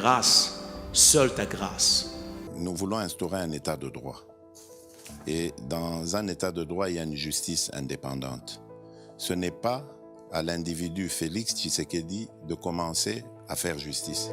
grâce, seule ta grâce. Nous voulons instaurer un état de droit. Et dans un état de droit, il y a une justice indépendante. Ce n'est pas à l'individu Félix Tshisekedi de commencer à faire justice.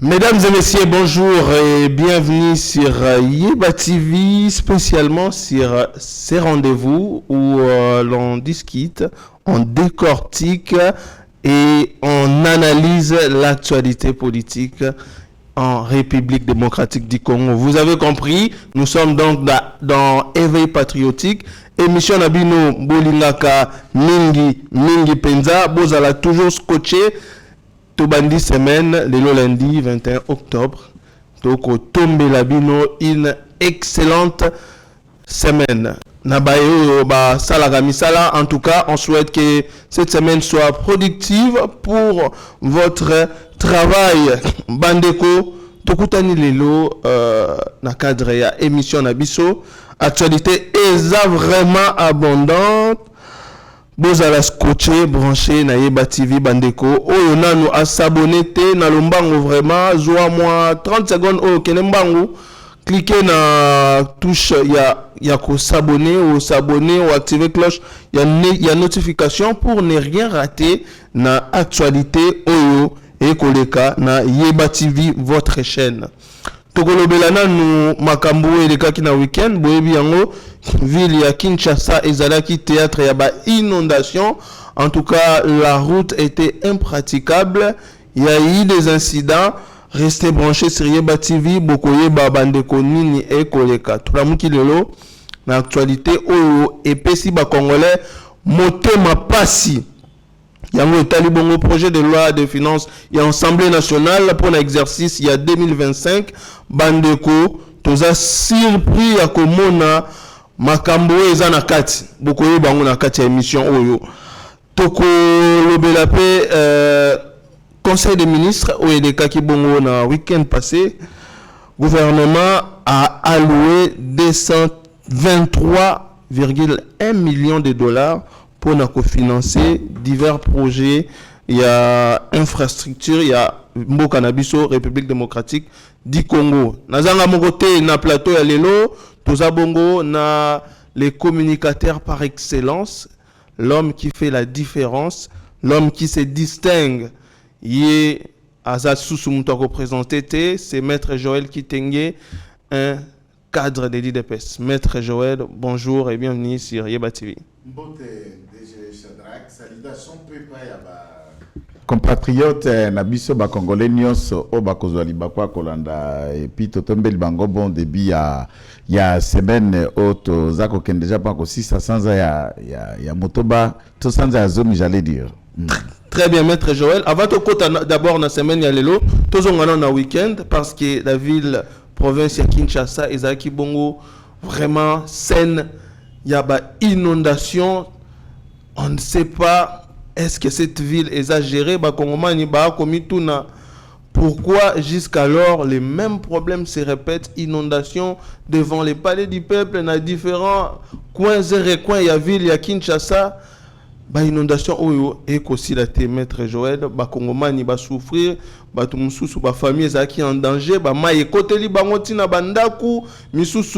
Mesdames et messieurs, bonjour et bienvenue sur Yeba TV, spécialement sur ces rendez-vous où l'on discute, on décortique et on analyse l'actualité politique en République démocratique du Congo. Vous avez compris, nous sommes donc dans Éveil patriotique, émission Nabino Bolingaka Mingi Penza, Bozala toujours scotché. Tobandi semaine, le lundi 21 octobre. Donc, au tombe labino, une excellente semaine. Nabayo, Salagamisala. En tout cas, on souhaite que cette semaine soit productive pour votre travail. Bandeko, Tokutani Lelo, na cadre ya émission Nabiso. Actualité est vraiment abondante. Bozala scotché, branché, na Yeba TV Bandeko. Oyo nanu a s'abonner na lombango vraiment. Zoa moi 30 secondes. Oyo kenembango. Cliquez na touche ya ko s'abonner ou s'abonner ou activer cloche. Il y a notification pour ne rien rater na actualité Oyo et koleka na Yeba TV votre chaîne. Tokolobelana nous makambo eleka ki na week-end boyebi yango ville ya Kinshasa ezalaki théâtre ya ba inondation. En tout cas, la route était impraticable. Il y a eu des incidents. Restez branchés sur Yeba TV bokoye ba bandeko nini e koleka. Tulamuki lelo na actualité oyo epesi ba congolais motema pasi. Yango etali bongo projet de loi de finances et Assemblée nationale pour l'exercice il y a 2025 bandeko toza surpris ya komona makambo eza na kati bokoye bango na kati ya émission oyo toko lobela pe conseil des ministres oyo elekaki bongo na week-end passé. Gouvernement a alloué 223,1 millions de dollars pour financer divers projets. Il y a infrastructure, il y a Mboka Nabiso, République démocratique du Congo. Nazanga Mogote na plateau ya lelo, toza bongo na les communicateurs par excellence, l'homme qui fait la différence, l'homme qui se distingue. Yé Azat Soussou Mouto représenté, c'est Maître Joël Kitenge, un cadre de l'IDPS. Maître Joël, bonjour et bienvenue sur Yeba TV. Salutations compatriotes nabiso ba congolais nyonso o bakozwali bakwa kolanda et puis totombeli bango bon début ya semaine auto zako ken déjà pas ko 600 ya motoba to sanza ya zomi j'allais dire. Très bien Maître Joël, avant to kota d'abord na semaine ya lelo tozongana na week-end parce que la ville province ya Kinshasa ezaki bongo vraiment saine, il y a ba inondation. On ne sait pas, est-ce que cette ville est exagérée? Pourquoi jusqu'alors les mêmes problèmes se répètent? Inondation devant les palais du peuple, dans différents coins et recoins, il y a ville, il y a Kinshasa. Inondation, et aussi la Maître Joël, Kongomani va souffrir, famille qui en danger,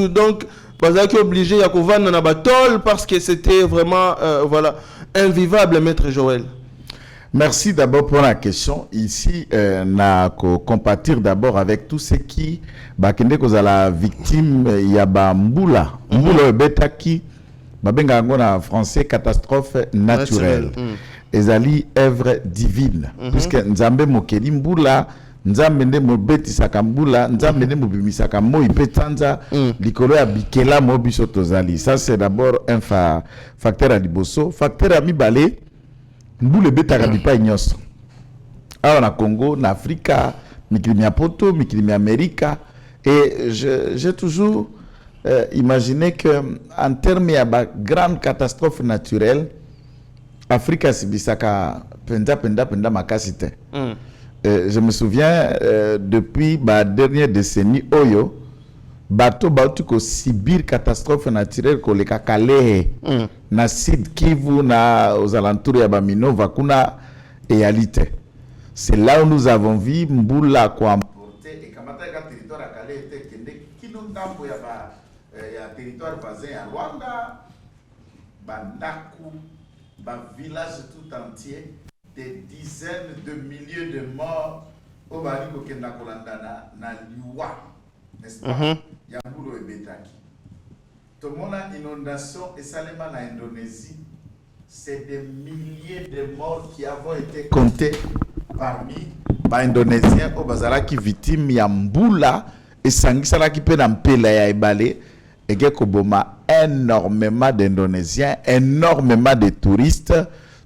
donc Parce que obligé à vendre na batol parce que c'était vraiment voilà invivable, maître Joël. Merci d'abord pour la question. Ici, na compatir d'abord avec tous ceux qui bakende koza la victime ya ba mbula. Mbula betaki babenga ngo na français catastrophe naturelle. Ezali œuvre divine. Puisque nzambe mokeli mbula, nzambe nde mobetisaka mbula, nzambe nde mobimisaka moi pe tanza likolo ya bikela mo biso tozali. Ça c'est d'abord un facteur à liboso. Facteur à mibale, mbula betaka bipa nyonso. Awa na Congo, na Afrika, mikili ya poto, mikili ya Amerika. Et j'ai toujours imaginé que en termes de grande catastrophe naturelle, Afrika sibisaka penda makasite. Je me souviens depuis la dernière décennie oyo bato bautuko Sibir catastrophe naturelle ko leka Kalehe na Sud Kivu na aux alentours ya Baminova kuna réalité. C'est là où nous avons vu mbula ko emporter et kamata ka territoire ya Kalehe te kende kino ngambo ya territoire voisin ya Rwanda bandaku ba village tout entier, des dizaines de milliers de morts au Bariko Kenda Kolandana, na Liwa, n'est-ce pas? Yambulo et Betaki. Tout le monde a inondation et Salema en Indonésie, c'est des milliers de morts qui ont été comptés parmi les Indonésiens au Bazala qui victimes Yambula et Sangisala qui peut n'empêcher ya Ebale et Gekoboma. Énormément d'Indonésiens, énormément de touristes.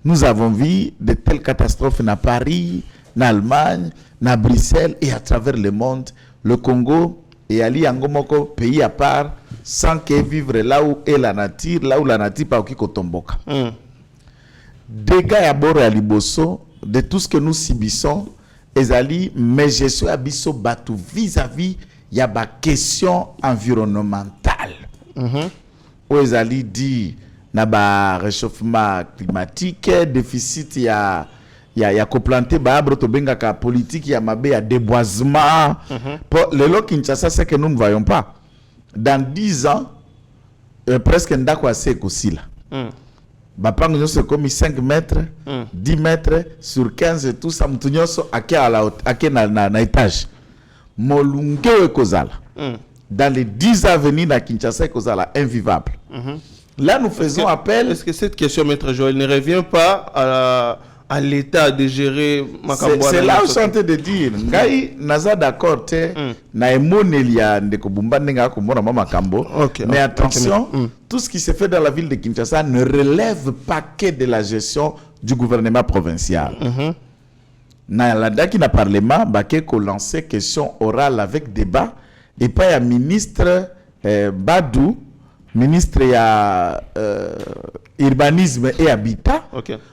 Nous avons vu de telles catastrophes à Paris, en Allemagne, à Bruxelles et à travers le monde. Le Congo est allé en Gomoko, pays à part, sans que vivre là où est la nature, là où la nature pas qui kotomboka. Dégâts à bord à Liboso, de tout ce que nous subissons, ezali, mais je suis abisso batou vis-à-vis, il y a des questions environnementales. Où ezali dit na ba réchauffement climatique, déficit ya koplanter ba arbre to benga ka politique ya mabe ya déboisement. Pour le lo Kinshasa, c'est que nous ne voyons pas. Dans 10 ans, presque ndako assez kosila. Ba pango nyonso comme 5 mètres, 10 mètres sur 15 et tout ça mtunyoso ake na étage. Molunge kozala. Dans les 10 ans à venir, la Kinshasa est invivable. Là, nous faisons appel. Est-ce que cette question, maître Joël, ne revient pas à l'État de gérer Makambo? C'est là où je suis en train de dire. Ngai, naza d'accord, na emonelia ndeko bumba nenga komona mama Makambo. Mais attention, tout ce qui se fait dans la ville de Kinshasa ne relève pas que de la gestion du gouvernement provincial. Na la daki na parlement, baké ko lancer question orale avec débat. Et pas un ministre Badou, ministre ya urbanisme et habitat,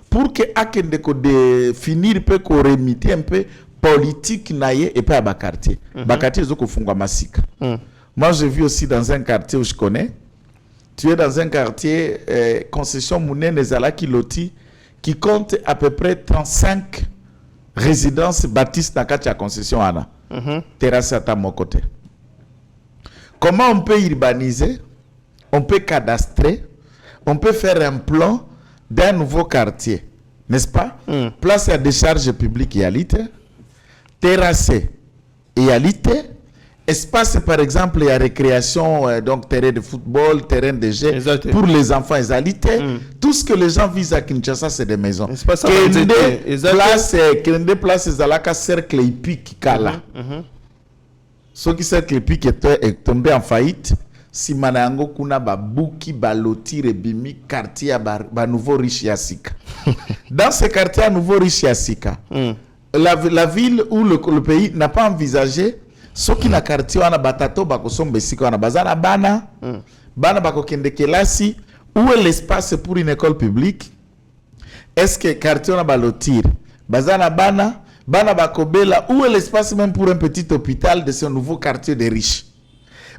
pour que akende ko de finir peu ko remiter un peu politique naie et pas à quartier. Quartier zoko fungwa masika. Moi j'ai vu aussi dans un quartier où je connais, tu es dans un quartier concession Mounene Zalaki Loti qui compte à peu près 35 résidences bâties dans la concession Anna. Terrasse à mon côté. Comment on peut urbaniser, on peut cadastrer, on peut faire un plan d'un nouveau quartier, n'est-ce pas? Place à décharge publique égalité, terrassé égalité, espace par exemple et à récréation, donc terrain de football, terrain de jeu pour les enfants égalité. Tout ce que les gens visent à Kinshasa, c'est des maisons. Place Zalaka cercle hippique Kala. Ce qui cercle hippique est tombé en faillite. Si manango kuna babuki baloti rebimi quartier ba nouveau riche Yassika. Dans ce quartier à nouveau riche Yassika, la ville où le pays n'a pas envisagé ce qui na quartier wana batato bakosombe sika wana bazana bana bako kende kelasi. Où est l'espace pour une école publique? Est-ce que quartier wana balotir bazana bana bakobela? Où est l'espace même pour un petit hôpital de ce nouveau quartier des riches?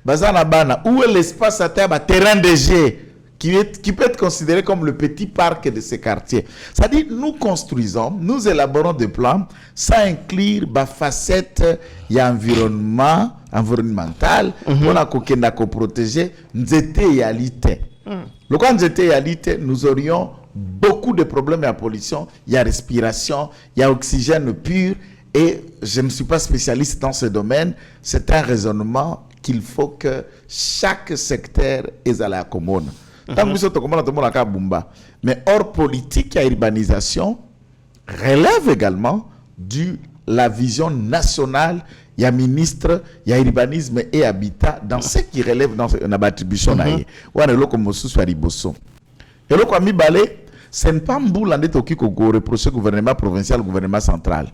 Bazana bana, où est l'espace à terre, terrain de jeu qui peut être considéré comme le petit parc de ces quartiers. C'est-à-dire, nous construisons, nous élaborons des plans sans inclure la facette environnementale pour la protéger nzete yalité. Le quand nzete yalité, nous aurions beaucoup de problèmes à pollution, il y a respiration, il y a oxygène pur, et je ne suis pas spécialiste dans ce domaine, c'est un raisonnement qu'il faut que chaque secteur ait à la commune. Mais hors politique et urbanisation relève également de la vision nationale, il y a ministre, il y a urbanisme et habitat dans ce qui relève dans la attribution. Et le quoi mi balé, c'est pas Mboula qui reproche au gouvernement provincial, au gouvernement central.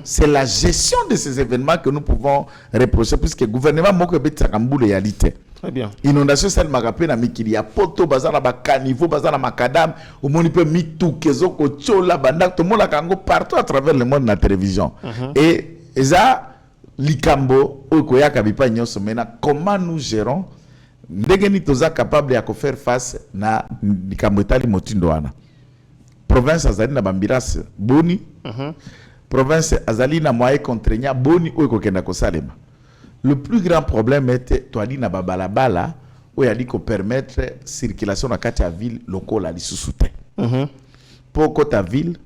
C'est la gestion de ces événements que nous pouvons reprocher, puisque le gouvernement moko beti Mboula réalité. Très bien. Inondation celle magape na mikili ya poto bazana ba caniveau bazana makadam au moni pe mitu kezo ko chola banda to mola kango partout à travers le monde na télévision. Et ça likambo oko ya kabipa nyoso mena comment nous gérons ndegeni toza capable ya faire face na likambo etali motindo wana. Province azali na bambirase boni. Province azali na moyen contraignant boni oko kenda ko salema. Le plus grand problème était toali na babalabala où il a dit qu'on permettre circulation dans la ville locale à l'issouté. Pour ta ville,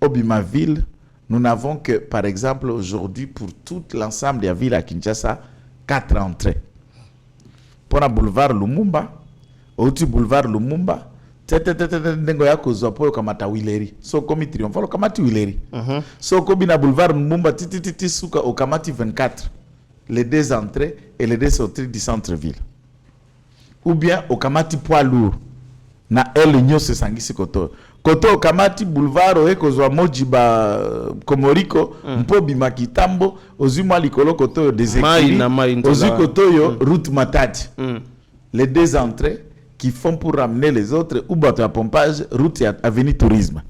Obima ville, nous n'avons que par exemple aujourd'hui pour tout l'ensemble des villes à Kinshasa 4 entrées. Pour le boulevard Lumumba, au-dessus boulevard Lumumba, ndengo ya kozwa po kamata wileri. So komi triomphal kamati wileri. So komi na boulevard Lumumba titi suka au kamati 24. Les deux entrées et les deux sorties du centre-ville. Ou bien au Kamati poids lourd. Na el nyose sangisi koto. Koto au Kamati boulevard o ekozwa mojiba komoriko mpo bima kitambo ozuma likolo koto desekiri. Ozu koto yo route matadi. Les deux entrées qui font pour ramener les autres ou bateau à pompage route et avenue tourisme.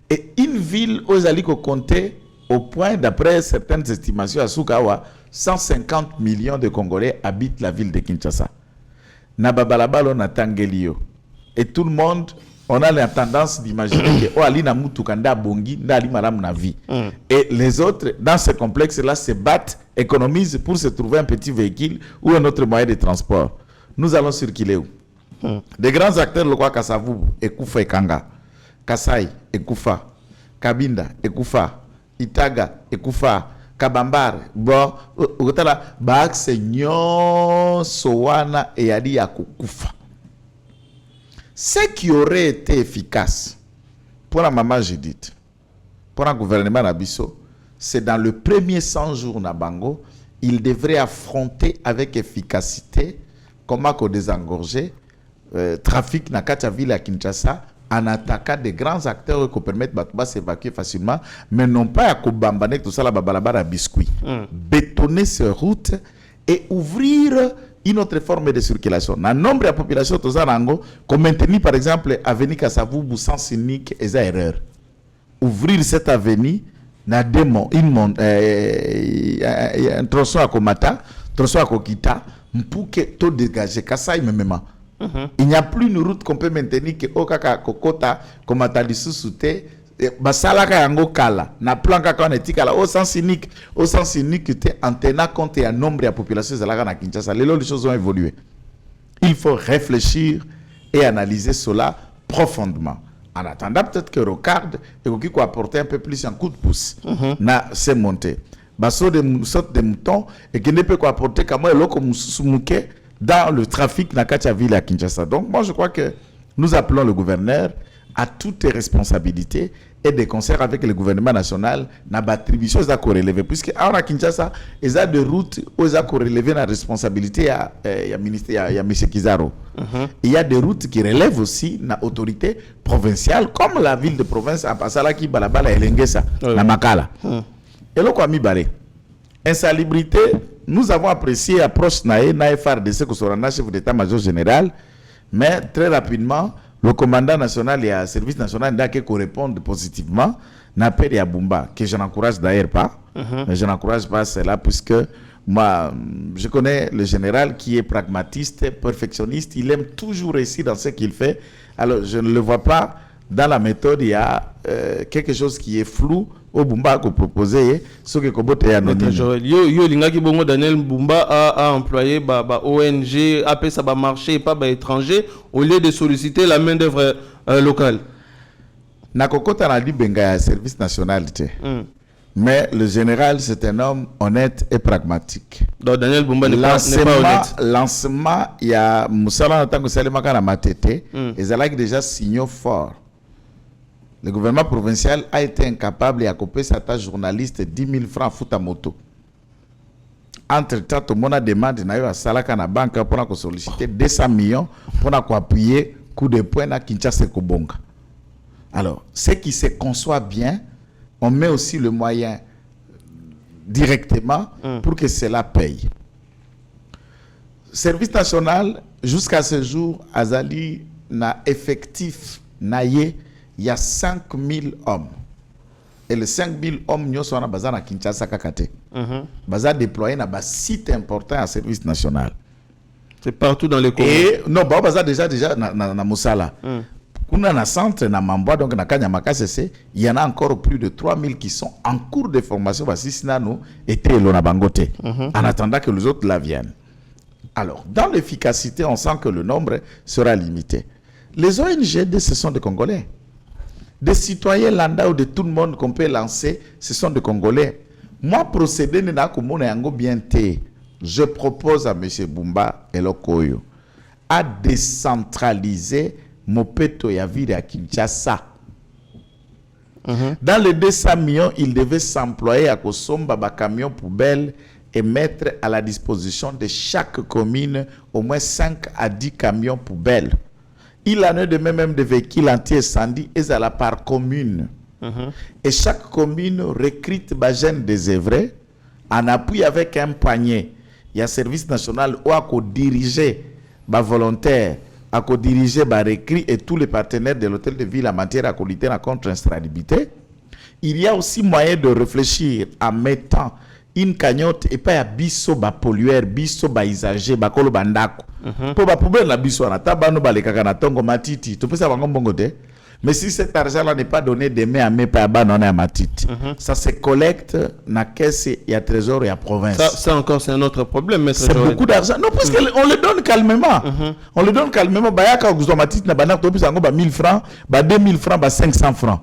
Et une ville aux aliko compter au point d'après certaines estimations à Sukawa 150 millions de Congolais habitent la ville de Kinshasa. Nababalabalo na tangelio. Et tout le monde, on a la tendance d'imaginer que Ali na mutukanda bongi ndali maram na vie. Et les autres dans ce complexe là se battent, économisent pour se trouver un petit véhicule ou un autre moyen de transport. Nous allons circuler où? Des grands acteurs le quoi Kasavu, Ekufa et Kanga, Kasai, Ekufa, Kabinda, Ekufa, Itaga, Ekufa, Kabambar, bon, okotala baak seigneur sowana et yadi ya kukufa. Ce qui aurait été efficace pour la maman Judith, pour un gouvernement Nabiso, c'est dans le premier 100 jours na Bango, il devrait affronter avec efficacité comment qu'on désengorger trafic na katia ville à Kinshasa en attaquant des grands acteurs qui permettent de s'évacuer facilement, mais non pas à Kobambane, tout ça, la babalabara à biscuit. Bétonner ces routes et ouvrir une autre forme de circulation. Dans le nombre de population, tout ça, comme maintenir par exemple l'avenue Kassavou, sens unique et erreur. Ouvrir cette avenue, na démon, un tronçon à Komata, tronçon à Kokita, pour que tout dégage, Kassai même. Il n'y a plus une route qu'on peut maintenir que Okaka Kokota, comme Atalisu Souté, Basalaka Yango Kala, na plan kaka on etikala au sens unique en tenant compte et un nombre de la population de la Kinshasa. Les choses ont évolué. Il faut réfléchir et analyser cela profondément. En attendant, peut-être que Rocard et qui peut apporter un peu plus un coup de pouce na ces montées. Basso de moutons et qui ne peut apporter qu'à moi l'eau soumouké dans le trafic dans la ville à Kinshasa. Donc moi je crois que nous appelons le gouverneur à toutes les responsabilités et des concerts avec le gouvernement national na attribution à corrélever puisque à Kinshasa ils ont des routes où ils ont corrélevé la responsabilité à ministère il y a monsieur Kizaro. Il y a des routes qui relèvent aussi na autorité provinciale comme la ville de province à Passala qui balabala elengesa na Makala. Et là quoi mi balé. Insalubrité, nous avons apprécié l'approche na FRDC que sera chef d'état-major général, mais très rapidement, le commandant national et le service national n'a qu'à répondre positivement, n'a pas de Abumba, que je n'encourage d'ailleurs pas, mais je n'encourage pas cela puisque Moi, je connais le général qui est pragmatiste, perfectionniste. Il aime toujours réussir dans ce qu'il fait. Alors, je ne le vois pas. Dans la méthode, il y a quelque chose qui est flou. Au Bumba qu'on proposait, ce que Kobote est anonyme. Yo lingaki bongo Daniel Bumba a employé ONG, a ça ba marché pas ba étranger au lieu de solliciter la main d'œuvre locale. Nakokota na dit benga service national. Mais le général, c'est un homme honnête et pragmatique. Donc Daniel Bumba n'est pas honnête. Lancement, il y a Moussala Natango Salemaka na Matete, et ça déjà signaux forts. Le gouvernement provincial a été incapable de couper sa tâche journaliste 10 000 francs à moto. Entre-temps, tout le monde a demandé à Salaka na banque pour solliciter 200 millions pour appuyer coup de poing à Kinshasa Kobonga. Alors, ce qui se conçoit bien, on met aussi le moyen directement pour que cela paye. Service national, jusqu'à ce jour, Azali n'a effectif naïe. Il y a 5 000 hommes. Et les 5 000 hommes, nous sommes à Kinshasa Kakate. Baza déployé dans un site important à service national. C'est partout dans les Congo. Et non, Baza déjà dans Moussala. On a un centre dans Mamboa, donc dans Kanyamaka, il y en a encore plus de 3 000 qui sont en cours de formation. Voici nous était Lonabangote. En attendant que les autres la viennent. Alors, dans l'efficacité, on sent que le nombre sera limité. Les ONG, ce sont des Congolais. Des citoyens lambda ou de tout le monde qu'on peut lancer, ce sont des Congolais. Moi, procéder n'a pas bien té. Je propose à M. Bumba et Lokoyo à décentraliser Mopeto Yaviri à Kinshasa. Dans les 200 millions, il devait s'employer à Kosomba ba camion poubelle et mettre à la disposition de chaque commune au moins 5 à 10 camions poubelles. Il en a de même des véhicules anti-incendie et à la part commune. Et chaque commune recrute des jeunes désœuvrés en appui avec un panier. Il y a un service national où à diriger les volontaires, à diriger les recrues et tous les partenaires de l'hôtel de ville en matière à lutter contre l'instabilité. Il y a aussi moyen de réfléchir en mettant une cagnotte et pas à biso ba pollueur, biso ba isager, ba kolo bandako. Pour ba poubelle la biso na tabano ba le kakana tongo matiti. Tu peux savoir bongo te. Mais si cet argent-là n'est pas donné de main à main par abandonné à matiti, ça se collecte na caisse et à trésor et à province. Ça encore c'est un autre problème, maître. C'est beaucoup d'argent. Non, parce qu'on le donne calmement. On le donne calmement. Ba yaka kuzo matiti na banako to bisa ngo ba 1000 francs, ba 2000 francs, ba 500 francs.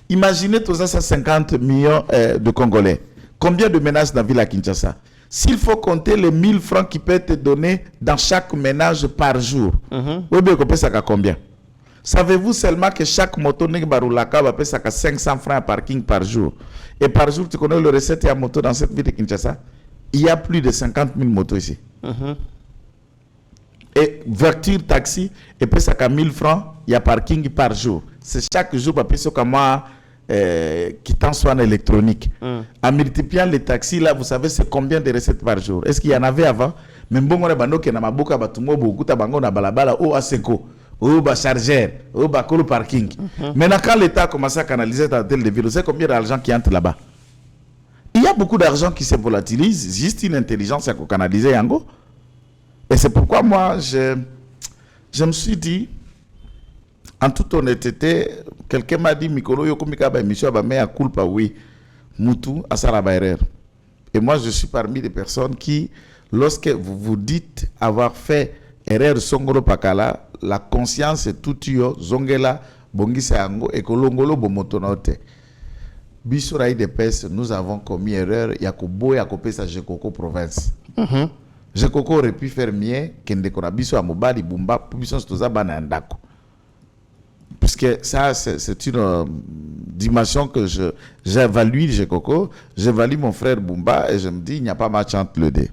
Imaginez tous ça 50 millions de Congolais. Combien de ménages dans la ville à Kinshasa? S'il faut compter les 1000 francs qui peuvent être donnés dans chaque ménage par jour, vous savez ça combien? Savez-vous seulement que chaque moto n'est pas roulaka, ça 500 francs à parking par jour? Et par jour, tu connais le recette et à moto dans cette ville de Kinshasa? Il y a plus de 50 000 motos ici. Et voiture, taxi, et puis ça 1000 francs, il y a parking par jour. C'est chaque jour, parce que moi, qui t'en soit en électronique. En multipliant les taxis, là, vous savez, c'est combien de recettes par jour? Est-ce qu'il y en avait avant? Même bon, on a bando qui n'a pas beaucoup à tout bango na balabala ou à seko ou à chargeur ou à le parking. Maintenant, quand l'État a commencé à canaliser dans tel de ville, vous savez combien d'argent qui entre là-bas? Il y a beaucoup d'argent qui se volatilise, juste une intelligence à canaliser yango. Et c'est pourquoi moi, je me suis dit, en toute honnêteté, quelqu'un m'a dit Mikolo Yokomika ba émission ba mais à culpa oui mutu asala ba erreur. Et moi je suis parmi les personnes qui, lorsque vous vous dites avoir fait erreur songolo pakala, la conscience est tout yo zongela bongisa yango ekolongolo bomotonote. Bisura IDPS, nous avons commis erreur yakobo yakopesa Jekoko province. Jekoko aurait pu faire mieux qu'Ndekona biso amobali bumba puissance toza bana ndako. Puisque ça, c'est une dimension que j'évalue, j'évalue mon frère Bumba et je me dis, il n'y a pas match entre les deux.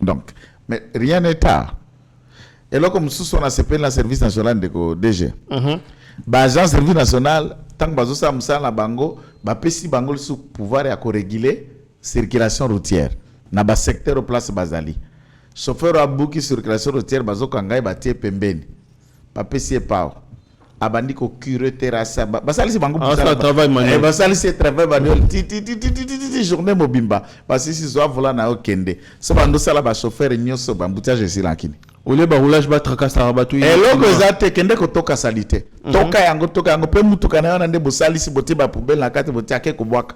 Donc, mais rien n'est tard. Et là, comme nous sommes à la service national de DG, l'agence service national, tant que nous sommes à Bango, si Bango sous pouvoir à réguler la circulation routière dans le secteur au place Bazali. Chauffeur à bouki circulation routière, Bazo Kangai, Batie Pembeni, Papé Siepao. abandi ko cure terrasse basalisi bango ça travail manuel basalisi travail manuel ti journée mobimba basisi zo vola na okende so bando sala ba chauffeur nyoso bamboutage silakini ole ba roulage ba trakasa rabatu eloko ezate kende ko toka salite toka yango pe mutuka na yona nde bosalisi boti ba poubelle na kati boti ake ko bwaka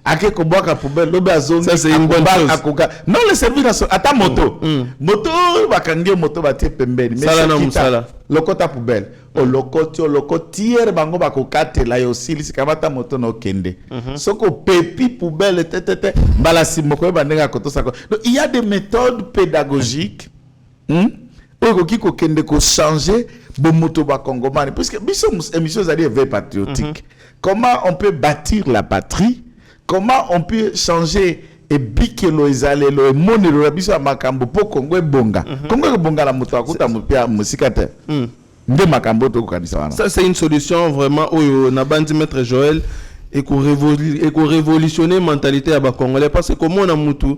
ake ko bwaka poubelle lobe azongi ça c'est une bonne chose non le service national ata moto moto bakangi moto batie pembeni mais sala na musala lokota poubelle lokotiere bango bakokatela yo silisi kamata moto no kende soko pepi poubelle tete mbala simoko bandenga kotosa ko donc il y a des méthodes pédagogiques okoki ko kende ko changer bomoto ba kongomani puisque biso émission zali éveil patriotique comment on peut bâtir la patrie, comment on peut changer et bikelo ezalelo et monelo biso makambo po Congo bonga Congo bonga la moto akuta mupia musikate nde makambo to kanisa wana. Ça c'est une solution vraiment oyo na bandi maître Joël et ko révolutionner mentalité ya ba congolais parce que comment na mutu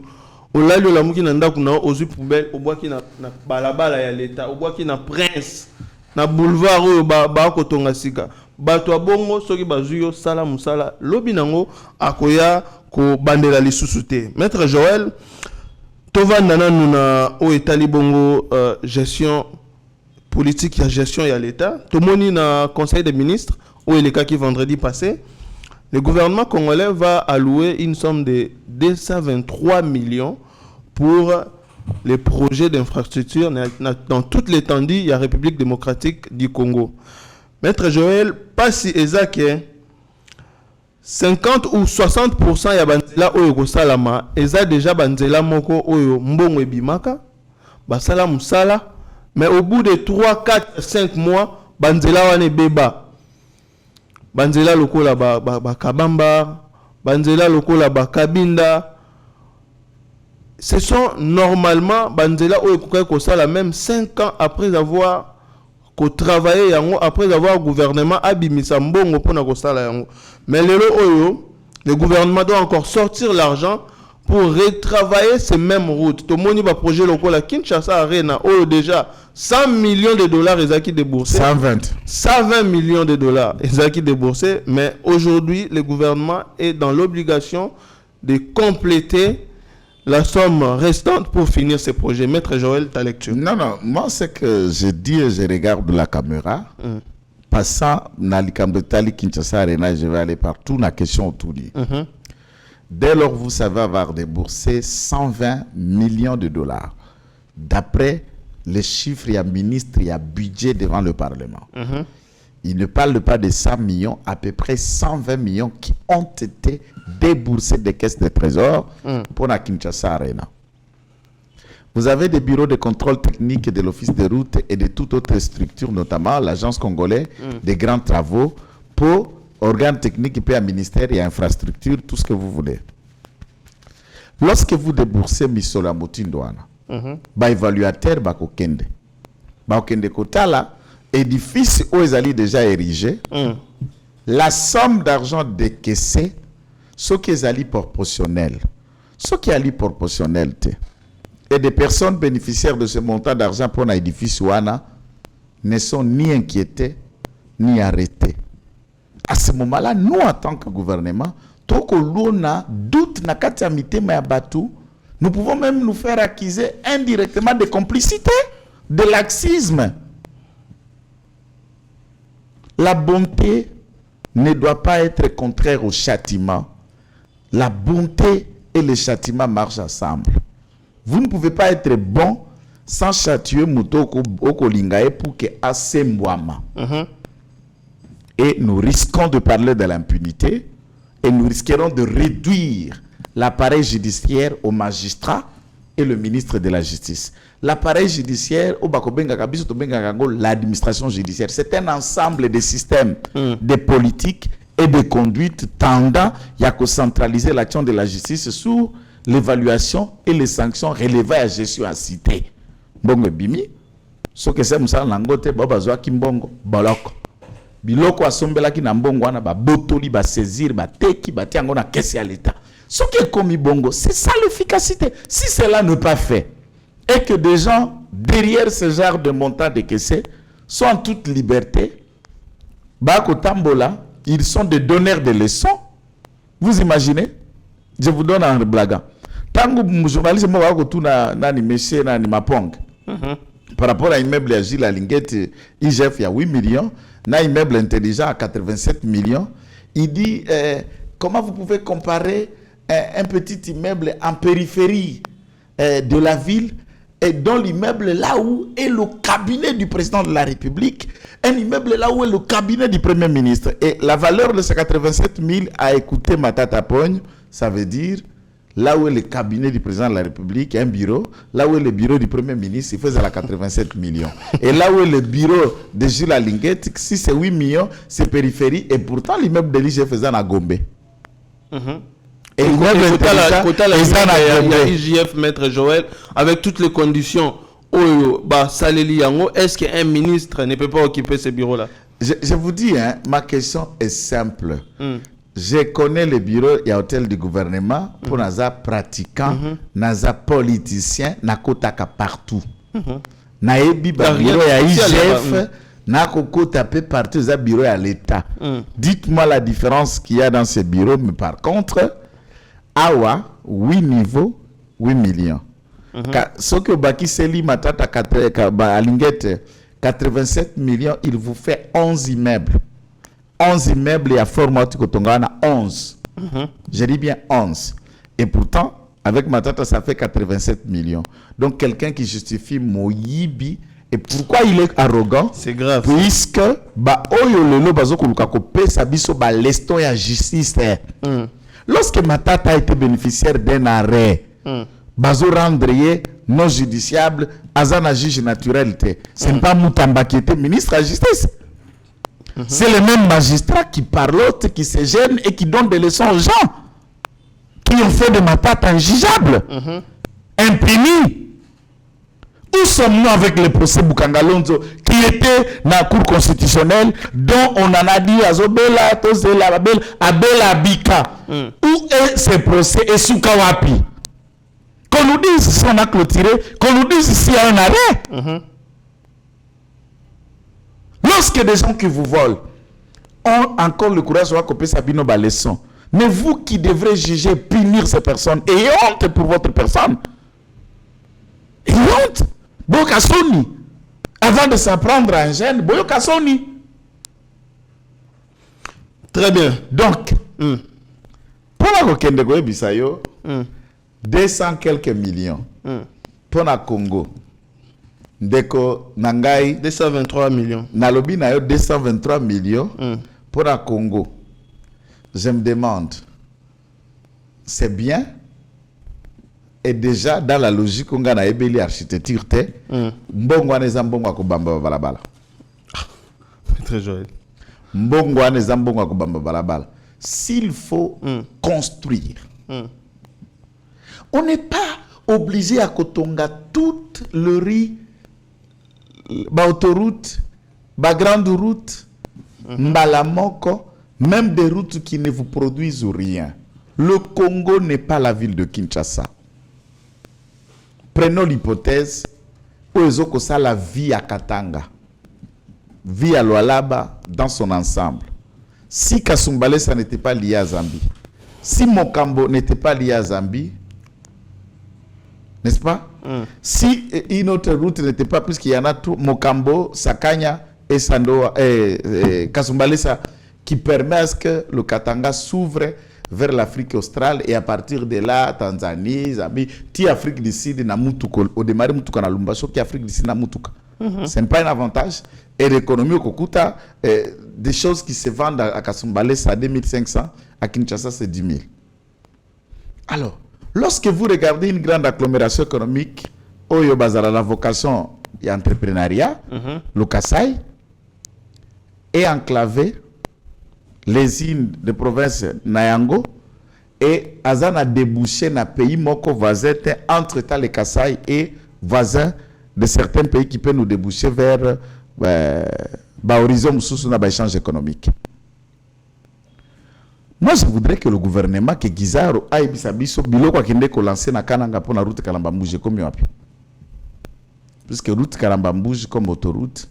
olali la muki na ndaku na ozu poubelle obwaki na balabala ya l'état obwaki na prince na boulevard oyo ba ko tonga sika bato abongo soki bazuyo sala musala lobi nango akoya ko bandela lisusu te. Maître Joël tovanda nanu na o etali bongo gestion politique ya gestion ya l'état tomoni na conseil des ministres où il est cas qui vendredi passé le gouvernement congolais va allouer une somme de 223 millions pour les projets d'infrastructure dans toute l'étendue de la République démocratique du Congo. Maître Joël, pas si exact, 50 ou 60% ya banzela oyo ko salama, eza déjà banzela moko oyo mbongo ebimaka, basala musala, mais au bout de 3, 4, 5 mois, banzela wane beba. Banzela lokola ba kabamba, banzela lokola ba kabinda. Ce sont normalement banzela oyo ko sala même 5 ans après avoir travaillé yango, après avoir gouvernement abimisa mbongo pona ko sala yango. Mais le gouvernement doit encore sortir l'argent pour retravailler ces mêmes routes. Tout le monde va projet local à Kinshasa Arena oyo déjà 100 millions de dollars ezaki déboursés. 120 millions de dollars ezaki déboursés, mais aujourd'hui le gouvernement est dans l'obligation de compléter la somme restante pour finir ces projets. Maître Joël, ta lecture. Non, moi c'est que je dis et je regarde la caméra. Passant dans l'Ikambetali Kinshasa Arena, je vais aller partout, la question autour du. Dès lors, vous savez avoir déboursé 120 millions de dollars. D'après les chiffres, il y a ministre, il y a budget devant le Parlement. Il ne parle pas de 100 millions, à peu près 120 millions qui ont été déboursés des caisses de trésor pour la Kinshasa Arena. Vous avez des bureaux de contrôle technique de l'Office des routes et de toute autre structure, notamment l'Agence congolaise des grands travaux, pour organes techniques, puis un ministère et infrastructure, tout ce que vous voulez. Lorsque vous déboursez Misola Motindouana, évaluateur Bakokende, Bakokende Kotala, édifice où ils allaient déjà érigé, la somme d'argent décaissée, ce qui est allé proportionnel. Ce qui est allé proportionnel, et des personnes bénéficiaires de ce montant d'argent pour l'édifice Ouana ne sont ni inquiétés ni arrêtés. À ce moment-là, nous, en tant que gouvernement, nous pouvons même nous faire accuser indirectement de complicité, de laxisme. La bonté ne doit pas être contraire au châtiment. La bonté et le châtiment marchent ensemble. Vous ne pouvez pas être bon sans châtier Moutoko Okolingae pour que Asembouama. Et nous risquons de parler de l'impunité et nous risquerons de réduire l'appareil judiciaire aux magistrats et le ministre de la Justice. L'appareil judiciaire, l'administration judiciaire, c'est un ensemble de systèmes, de politiques et de conduites tendant à centraliser l'action de la justice sur l'évaluation et les sanctions relevées à gestion à cité. Bongo bimi, ce que c'est moussa langote, babazwa kimbongo, baloko. Biloko asombela ki na mbongo wana ba botoli ba saisir ba teki ba tiango na caisse à l'état. Ce qui est commis bongo, c'est ça l'efficacité. Si cela n'est pas fait et que des gens derrière ce genre de montant de caisse sont en toute liberté, Bako Tambola, ils sont des donneurs de leçons. Vous imaginez? Je vous donne un blague. Tango journaliste moi bako tuna nani monsieur nani Mapong. Par rapport à immeuble à Gilles Alinguette, IGF il y a 8 millions, na immeuble intelligent à 87 millions. Il dit comment vous pouvez comparer un petit immeuble en périphérie de la ville et dans l'immeuble là où est le cabinet du président de la République, un immeuble là où est le cabinet du Premier ministre. Et la valeur de ces 87 000 à écouter Matata Pogne, ça veut dire là où est le cabinet du président de la République, un bureau, là où est le bureau du Premier ministre, il faisait la 87 millions. Et là où est le bureau de Gilles Alinguette, si c'est 8 millions, c'est périphérie. Et pourtant, l'immeuble de l'IGF faisait à Gombe. Et l'immeuble il y a IGF, Maître Joël, avec toutes les conditions. Est-ce qu'un ministre ne peut pas occuper ce bureau-là? Je vous dis, hein, ma question est simple. Je connais le bureau et hôtel du gouvernement pour naza pratiquant, naza politicien, nakotaka partout. Naebi ba bureau ya IGF, nakokota pe partout za bureau à l'État. Dites-moi la différence qu'il y a dans ce bureau, mais par contre, awa 8 niveaux, 8 millions. Ce que Baki Seli Matata Alinguette 87 millions, il vous fait 11 immeubles. 11 immeubles et à format Kotongana 11. Je dis bien 11. Et pourtant, avec Matata, ça fait 87 millions. Donc, quelqu'un qui justifie Moyibi. Et pourquoi il est arrogant? C'est grave. Puisque, l'eston et justice. Lorsque Matata a été bénéficiaire d'un arrêt, Bazo rendre non judiciable, Azana juge naturalité. Ce n'est pas Moutamba qui était ministre de la justice. C'est le même magistrat qui parlote, qui se gêne et qui donne des leçons aux gens qui ont fait de Matata injugeable, impuni. Où sommes-nous avec le procès Bukangalonzo qui était dans la Cour constitutionnelle dont on en a dit Azobela, Tozela, Abela, Abika. Où est ce procès et Soukawapi? Qu'on nous dise si on a clôturé, qu'on nous dise s'il y a un arrêt. Lorsque des gens qui vous volent ont encore le courage de copier Sabino Balesson, mais vous qui devrez juger, punir ces personnes, ayez honte pour votre personne. Ayez honte. Bokasoni. Avant de s'en prendre à un gène, Boyokasoni. Très bien. Donc, pour la Kokende Bisayo, 200 quelques millions. Pour la Congo, Ndeko Nangai 223 millions. Nalobi na yo 223 millions pour la Congo. Je me demande, c'est bien? Et déjà dans la logique on a ebeli architecture te mbongo ane zambongo akubamba balabala. Très joli. Mbongo ane zambongo akubamba balabala. S'il faut construire, on n'est pas obligé à kotonga toute le riz, ba autoroute, ba grande route, mbalamoko, même des routes qui ne vous produisent rien. Le Congo n'est pas la ville de Kinshasa. Prenons l'hypothèse où ça la vie à Katanga, vie à Lualaba dans son ensemble. Si Kasumbalé ça n'était pas lié à Zambie, si Mokambo n'était pas lié à Zambie, n'est-ce pas? Si une autre route n'était pas, puisqu'il y en a tout, Mokambo, Sakanya et Sandoa, Kasumbalé ça, qui permet à ce que le Katanga s'ouvre vers l'Afrique australe et à partir de là, Tanzanie, Zambie, ti Afrique du Sud, na Mutuka, au démarrer Mutuka na Lumbaso, qui Afrique du Sud na Mutuka. Ce n'est pas un avantage. Et l'économie au Kokuta, des choses qui se vendent à Kasumbalé, c'est à 2500, à Kinshasa, c'est 10 000. Alors, lorsque vous regardez une grande agglomération économique, Oyo Bazara, la vocation et entrepreneuriat, le Kassai, est enclavé. Les îles de province Nayango et Azan a débouché dans pays moko voisin entre les Kassai et voisins de certains pays qui peuvent nous déboucher vers horizon sous na échange économique. Moi je voudrais que le gouvernement que Gizaro aille bisabiso biloko akende ko lancer na kananga pour la route Kalamba Mbuje comme yapi. Puisque route Kalamba Mbuje comme autoroute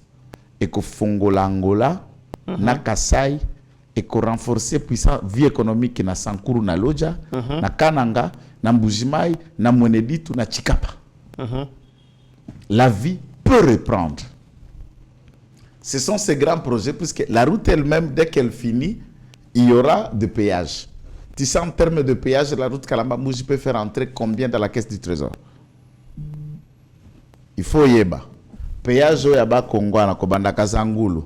et que Fongola Angola na Kasai et qu'on renforcer puissance vie économique na Sankuru na Lodja, na Kananga, na Mbujimai, na Mweneditu, na Chikapa. La vie peut reprendre. Ce sont ces grands projets, puisque la route elle-même, dès qu'elle finit, il y aura de péage. Tu sais, en termes de péage, la route Kalamba-Mouji peut faire entrer combien dans la caisse du trésor? Il faut yeba. Péage yaba Congo na kobanda Kazangulu.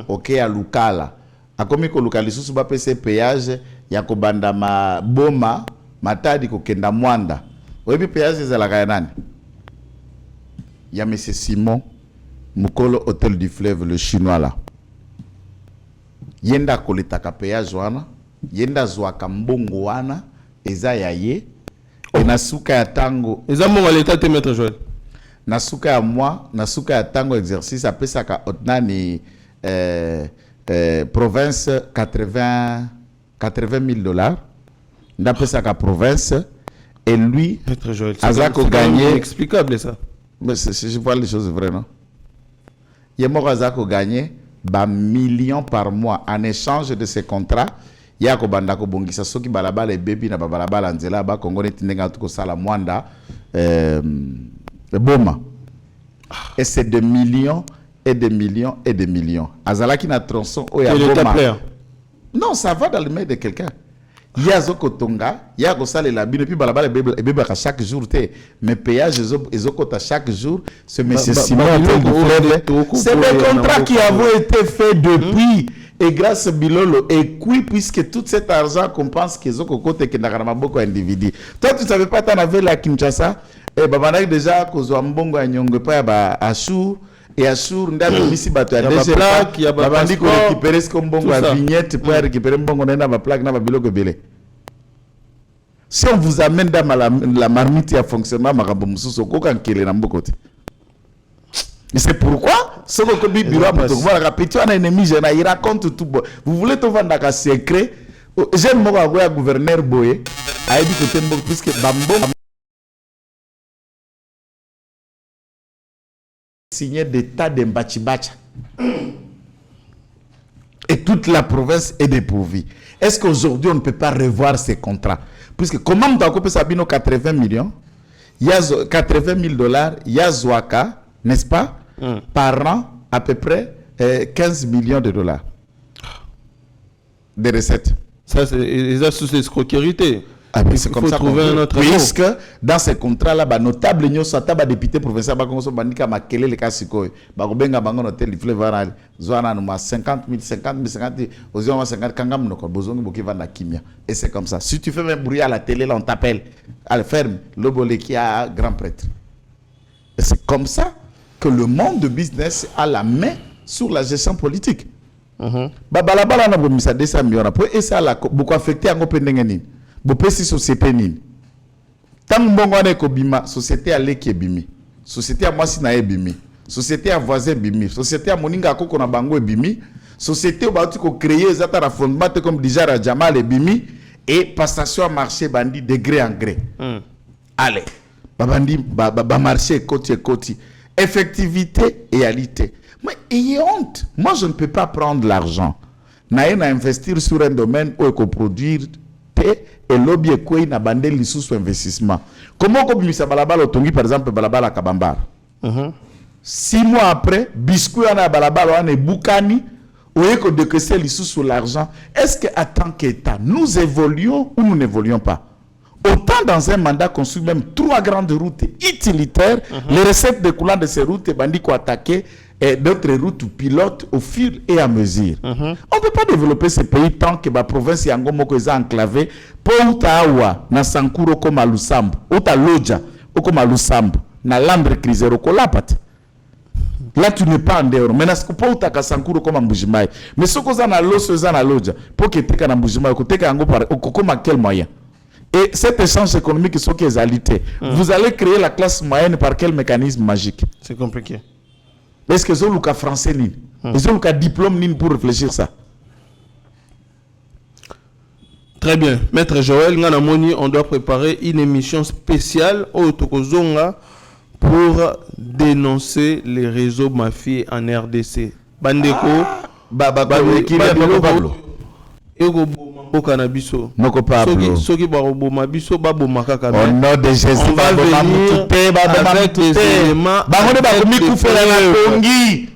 Ok ya Lukala. Akomi ko Lukali susu ba pese péage ya kobanda ma boma matadi ko kenda Mwanda. Oyebi péage ezalaka ya nani? Ya monsieur Simon Mukolo Hôtel du Fleuve le chinois là. Yenda koletaka péage wana, yenda zwaka mbongo wana eza ya ye. Oh. Na suka ya tango. Eza mbongo l'état te maître Joël. Na suka ya moi, na suka ya tango exercice apesaka otnani province 80 000 $. Ndapesaka province et lui maître Joël, Azako gagné inexplicable ça. Mais je vois les choses vraies, non? Yemoko Azako gagné ba millions par mois en échange de ces contrats. Yako bandako bongisa soki balabala et baby na balabala nzela ba Congo netindenga tuko sala Mwanda Boma. Et c'est de millions et de millions et de millions. Azalaki na tronçon oya Boma. Non, ça va dans le mail de quelqu'un. Yazoko Tonga, Yako sale la bine puis balabala et bébé chaque jour té. Mais péage ezokota chaque jour. Ce monsieur Simon c'est des contrats qui avaient été faits depuis. Et grâce à Bilolo, et oui, puisque tout cet argent qu'on pense qu'ils ont côté qui n'a pas beaucoup d'individus. Toi, tu ne savais pas, tu en avais la Kinshasa, et bah, déjà, qu'on a un bon gagnon, pas à Chour, et à Chour, on a mis bateau à déjà, qui a dit qu'on récupérait ce qu'on bon à vignette pour récupérer un bon on a ma plaque, n'a pas Bilolo belé. Si on vous amène dans la marmite à fonctionnement, ma rabomoussou, au coca qui est dans mon côté. Mais c'est pourquoi ce que le bureau a ennemi, il raconte tout. Vous voulez tout vendre un secret? J'aime mon gouverneur Boye a dit que puisque Bambo signé des tas de Mbachibacha et toute la province est dépourvue. Est-ce qu'aujourd'hui on ne peut pas revoir ces contrats? Puisque comment on doit couper Sabino 80 millions, il y a 80 000 $, il y a Zouaka, n'est-ce pas? Par an, à peu près 15 millions de $. De recettes. Ça, c'est sous escroquerie. Ah, mais c'est comme ça qu'on trouver un autre puisque dans ces contrats-là, notable nous sommes député provincial, bandika makele le kasiko, bagobenga bango hotel du fleuve varal, zoana nous 50 000, aux 50 kangam noko bozongi boki vanda kimia. Et c'est comme ça. Si tu fais un bruit à la télé, là on t'appelle. Allez ferme, l'obole qui a grand prêtre. Et c'est comme ça que le monde de business a la main sur la gestion politique. Balabala na bomisa 200 millions pour et ça la beaucoup affecté en openengeni. Beaucoup si société nini. Tant mbongo na ko bima société à leki bimi. Société à mwasi na ebimi. Société à voisin bimi. Société à moninga koko na bango ebimi. Société au batu ko créer zata la fondement comme déjà la Jamal ebimi et passation à marché bandi de gré en gré. Allez. Babandi ba marché côté. Effectivité et réalité. Mais ayez honte. Moi, je ne peux pas prendre l'argent. Naïna investir sur un domaine où il faut produire et lobby quoi na bandé li sous investissement. Comment comme ça balabala otongi par exemple balabala Kabambar. 6 mois après, biscuit na balabala on est boukani où il faut décaisser li sous l'argent. Est-ce que à tant qu'État, nous évoluons ou nous n'évoluons pas? Autant dans un mandat construit même 3 grandes routes utilitaires, les recettes découlant de ces routes bandit qu'on attaquer et d'autres routes pilotes au fur et à mesure. On ne peut pas développer ce pays tant que la province Yangomoko est enclavée pour Utawa, na Sankuro comme à Lusambo, Uta Lodja, comme à Lusambo, na Lambre Crisero Kolapat. Là, tu n'es pas en dehors. Mais ce que pas Utaka Sankuro comme à Mbujimai. Mais ce que ça na Loso, ça na Lodja, pour que tu aies un Mbujimai, que tu aies un comme à quel moyen? Et cet échange économique est ce qui est alité. Vous allez créer la classe moyenne par quel mécanisme magique? C'est compliqué. Est-ce que vous avez un français ni? Est-ce que vous avez un diplôme ni pour réfléchir ça? Très bien. Maître Joël, on doit préparer une émission spéciale au Tokozonga pour dénoncer les réseaux mafieux en RDC. Bandeko, Pablo. Ego boma cannabis. Noko Pablo. Soki ba boma biso ba boma kaka. Au nom de Jésus, on va venir avec des éléments. Bangone ba komi kufela na pongi.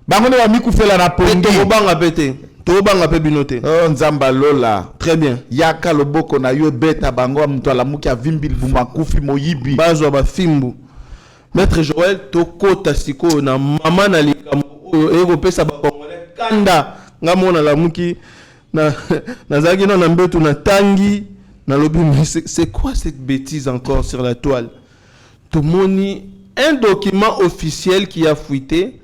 Bangone ba mi kufela na pongi. To banga pete. To banga pe binote. Oh nzamba lola. Très bien. Yaka loboko na yo beta bango mtu alamuki avimbi buma kufi moyibi. Bazwa ba fimbu. Maître Joël to kota siko na mama na likambo ego pesa ba Congolais kanda ngamona la muki na zaki na mbetu na tangi na lobi. C'est quoi cette bêtise encore sur la toile? Tomoni un document officiel qui a fuité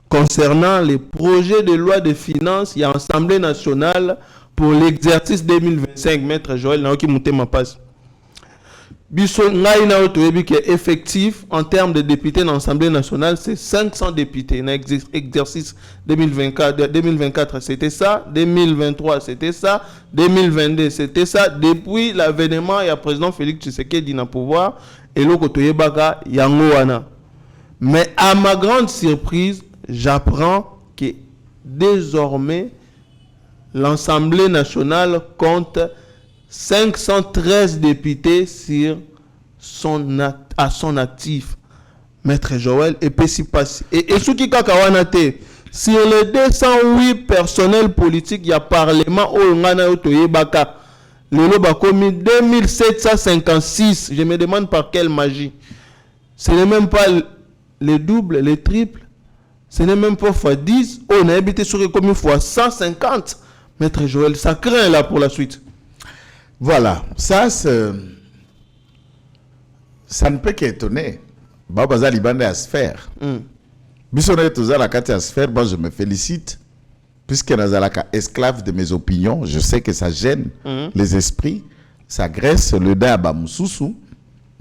concernant les projets de loi de finances il y a Assemblée nationale pour l'exercice 2025. Maître Joël Naoki Moutema passe biso ngai na otoyebi que effectif en termes de députés dans l'Assemblée nationale c'est 500 députés dans exercice 2024 c'était ça, 2023 c'était ça, 2022 c'était ça. Depuis l'avènement il y a président Félix Tshisekedi na pouvoir et l'oko toyebaka yango wana. Mais à ma grande surprise j'apprends que désormais l'Assemblée nationale compte 513 députés à son actif. Maître Joël et Pessipas. Et ce qui est sur les 208 personnels politiques, il y a parlement au Ngana Otoyebaka. Le lot a commis 2756. Je me demande par quelle magie. Ce n'est même pas les doubles, les triples. Ce n'est même pas fois 10. On a habité sur les communes fois 150. Maître Joël, ça craint là pour la suite. Voilà, ça ne peut qu'étonner. Babaza Libande à se faire. Bissonne Toza la carte à se faire, moi je me félicite. Puisque Nazalaka esclave de mes opinions, je sais que ça gêne les esprits, ça graisse le dé à Bamoussoussou.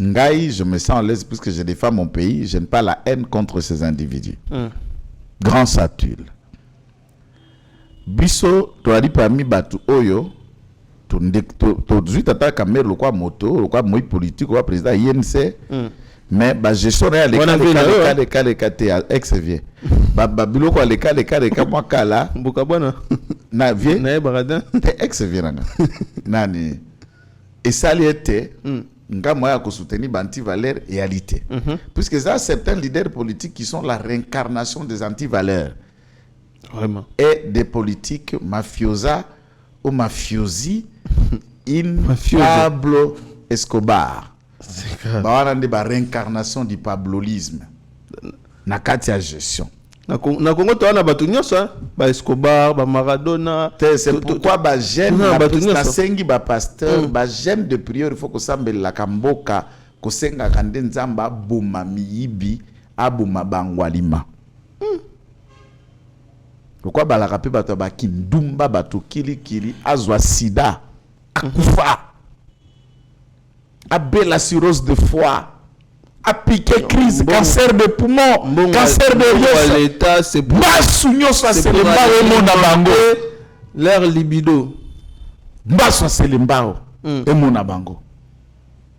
Ngaï, je me sens à l'aise puisque je défends mon pays, je n'ai pas la haine contre ces individus. Grand Satul. Bisso, tu as dit parmi Batu Oyo. Tout de suite attaque à le quoi moto le quoi moi politique quoi président INC mais bah je serai les cas ex vie bah bilo quoi les cas moi kala Bukabona na vie na baradin ex vie nani et ça était nga moi à soutenir anti-valeurs et réalité puisque ça certains leaders politiques qui sont la réincarnation des anti-valeurs vraiment et des politiques mafiosa ou mafiosi in Pablo Escobar. Bah on a réincarnation du pablolisme. Na katia gestion. Na Congo to na batu nyoso ba Escobar, ba Maradona. C'est pourquoi ba j'aime na sengi ba pasteur, ba j'aime de prière il faut que ça la kamboka ko senga kande nzamba buma miyibi abuma bangwalima. Pourquoi ba la rapé bato ba kindumba bato kili azwa sida akufa abe la cirrhose de foie a piqué crise cancer de poumon cancer de rein l'état c'est basunyo ça c'est le mbao monde bango leur libido baso c'est le mbao et mon bango.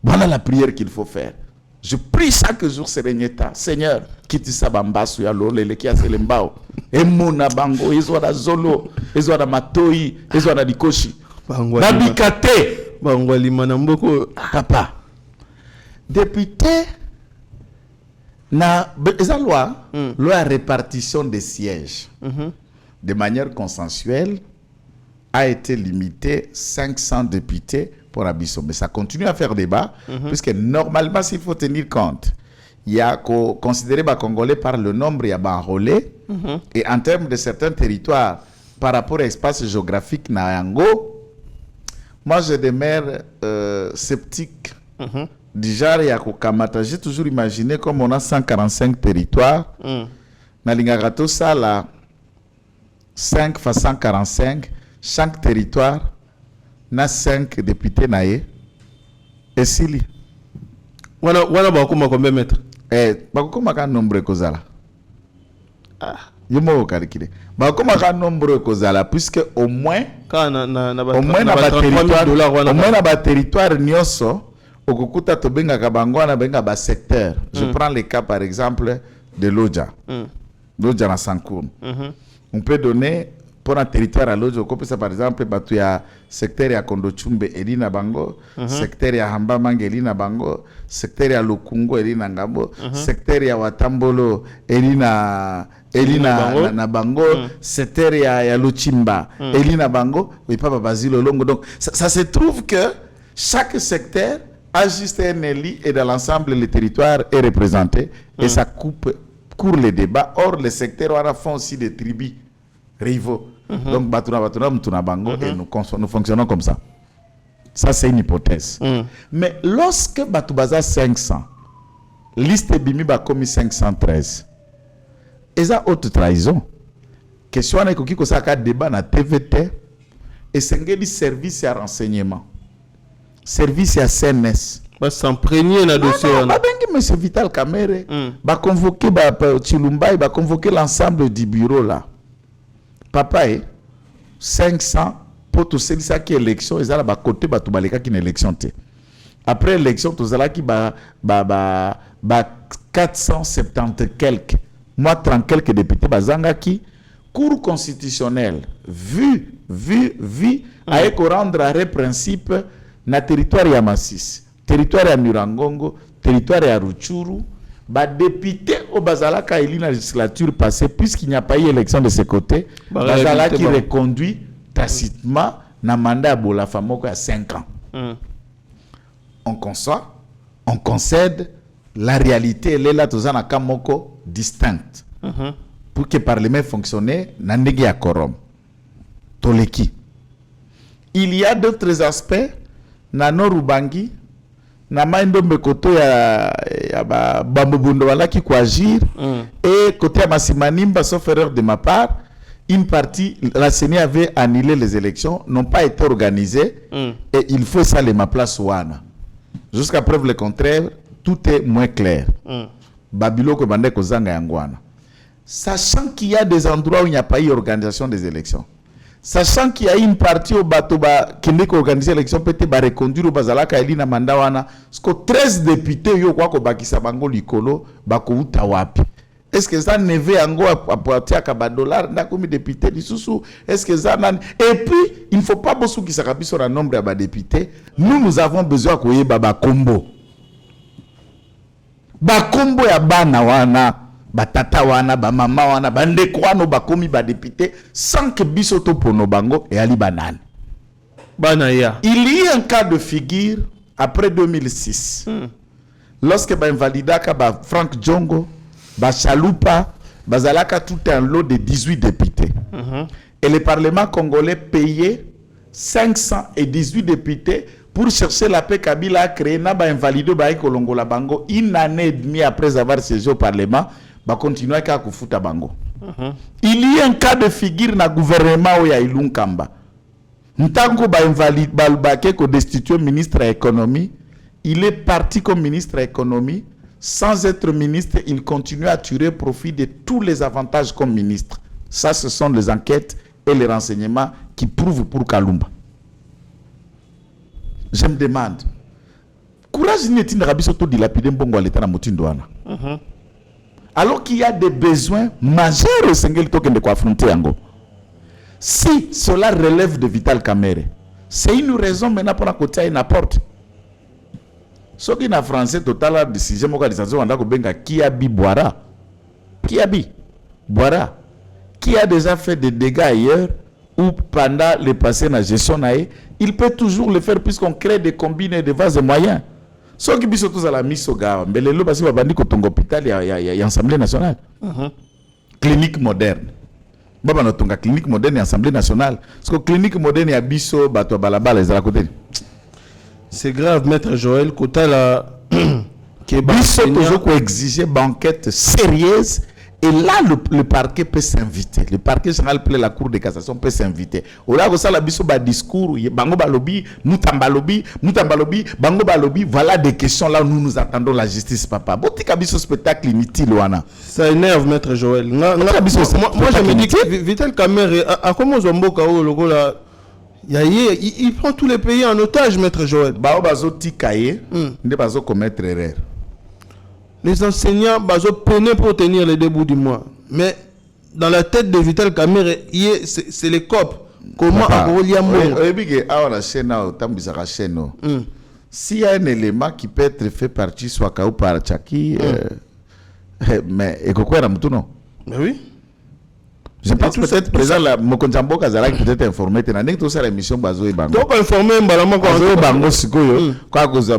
Voilà la prière qu'il faut faire. Je prie chaque jour Serenyeta, Seigneur, quitte sa bambasu ya lole le kia selembao. Emona bango, ezwa zolo, ezwa matoi, ezwa dikoshi. Nabikate, bango limana mboko papa. Député na eza loi, loi répartition des sièges. De manière consensuelle a été limité 500 députés pour Abisso. Mais ça continue à faire débat, puisque normalement, s'il faut tenir compte, il y a considéré les Congolais par le nombre, il y a enrôlé, et en termes de certains territoires, par rapport à l'espace géographique Nayango, moi je demeure sceptique. Déjà, il y a Kamata, j'ai toujours imaginé comme on a 145 territoires, Nalingarato, ça là, 5 fois 145, chaque territoire, na 5 députés naé et sili wana bakoma combien mètres bakoma ka nombre kozala yomo calculer bakoma ka nombre kozala puisque au moins na ba territoire nyonso okukuta to benga ka bango na benga ba secteur. Je prends le cas par exemple de Lodja na Sankoun. On peut donner pour un territoire à l'autre, ça par exemple, il y a secteur ya Kondochumbe Elina Bango, secteur ya Hambamang Elina Bango, secteur ya Lukungo Elina Ngabo, secteur ya Watambolo Elina na Bango, secteur ya Luchimba Elina Bango, oui papa Basile Longo. Donc ça se trouve que chaque secteur a juste un élit et dans l'ensemble le territoire est représenté et ça court les débats. Or les secteurs font aussi des tribus rivaux. Donc, Batuna Bango, et nous fonctionnons comme ça. Ça, c'est une hypothèse. Mais lorsque Batoubaza 500, liste Bimi ba commis 513, et ça, haute trahison, question à qui ça a débat na TVT, et c'est un service à renseignement, service à CNS. Va s'imprégner dans le dossier. M. Vital Kamere, va convoquer Chilumba, va convoquer l'ensemble du bureau là. Papa 500 pour tout ça qui est élection et ça là côté ba tubaleka qui est élection té. Après l'élection tout ça là qui ba 470 quelques moi 30 quelques députés bazanga qui cour constitutionnel vu a éco rendre arrêt principe na territoire ya Masisi, territoire ya Murangongo, territoire ya Ruchuru. Bah député au Bazalaka élu la législature passée, puisqu'il n'y a pas eu élection de ce côté, Bazala qui reconduit tacitement na mandat à Bola Famoko à 5 ans. On conçoit, on concède, la réalité elle est là, tous en Kamoko distincte. Pour que le Parlement fonctionne, n'andegi à quorum. Toleki. Il y a d'autres aspects, Nano Rubangi, na maindo mekoto ya bambubundo wala qui quoi agir et côté à Massimanimba sauf erreur de ma part une partie la CENI avait annulé les élections n'ont pas été organisées et il faut ça les ma place wana jusqu'à preuve le contraire tout est moins clair babilo ko bande ko zanga yangwana sachant qu'il y a des endroits où il n'y a pas eu organisation des élections. Sachant qu'il y a une partie au bateau qui n'est qu'organiser l'élection, peut-être va reconduire au Bazalaka Elina Mandawana, parce que 13 députés yo quoi ko bakisa bango likolo bako utawapi. Est-ce que ça ne veut ango apporter à dollar na comme député disusu? Est-ce que ça et puis il ne faut pas beaucoup qui s'appui sur un nombre de députés. Nous avons besoin koye baba combo. Ba combo ya bana wana. Batata wana ba mama wana bande kwano bakomi ba député sans que bisoto pono bango et ali banane banaya. Il y a un cas de figure après 2006 lorsque ba invalidaka ba Frank Djongo ba Chalupa bazalaka tout un lot de 18 députés et le Parlement congolais payait 518 députés pour chercher la paix. Kabila a créé na ba invalidé ba Kolongola bango une année et demie après avoir siégé au Parlement. Va continuer à kufuta bango. Il y a un cas de figure na gouvernement où il y a Ilunkamba. Ntango ba invalide balbake ko destitué ministre de l'économie, il est parti comme ministre de l'économie, sans être ministre, il continue à tirer profit de tous les avantages comme ministre. Ça ce sont les enquêtes et les renseignements qui prouvent pour Kalumba. Je me demande courage n'est-il rabiso to dilapider mbongo l'état na motindwana. Alors qu'il y a des besoins majeurs au Sénégal de affronter Ango. Si cela relève de Vital Kamere, c'est une raison maintenant pour la côté à n'importe. Ce qui est en français total la décision localisation on a benga qui a bi boira. Qui a bi boira. Qui a déjà fait des dégâts ailleurs ou pendant le passé dans la gestion il peut toujours le faire puisqu'on crée des combines de vases moyens. Ce qui est surtout à la mise au gars, mais le lot parce que va dire que ton hôpital il y a Assemblée nationale, clinique moderne. Baba no tonga clinique moderne et Assemblée nationale. Parce que clinique moderne il y a biso bato balabala les à côté. C'est grave, maître Joël Kotala qui biso toujours qu'on exiger banquette sérieuse. Et là, le parquet peut s'inviter. Le parquet général, la Cour de cassation peut s'inviter. Au là, ça, la biso ba discours, bango balobi, mutambalobi, bango balobi. Voilà des questions là où nous attendons la justice, papa. Botika biso spectacle inutile, wana. Ça énerve, maître Joël. Moi, je me dis que Vital Kamere, à comment Zomboka ou le gars là, il prend tous les pays en otage, maître Joël. Bao bazo tikaye, ne bazo commettre erreur. Les enseignants ont peiné pour tenir les deux bouts du mois. Mais dans la tête de Vital Kamerhe, c'est les COP. Comment Agolia Mbongo? S'il y a un élément qui peut être fait partie soit Kao par Tchaki, mais et quoi non? Mais oui. Je pense peut-être présent là, Mokonjambo Kazala peut-être informé. T'as dit que tout ça l'émission Bazo et Bango. Donc informé Mbalama Bazo et Bango sikoyo. Quoi cause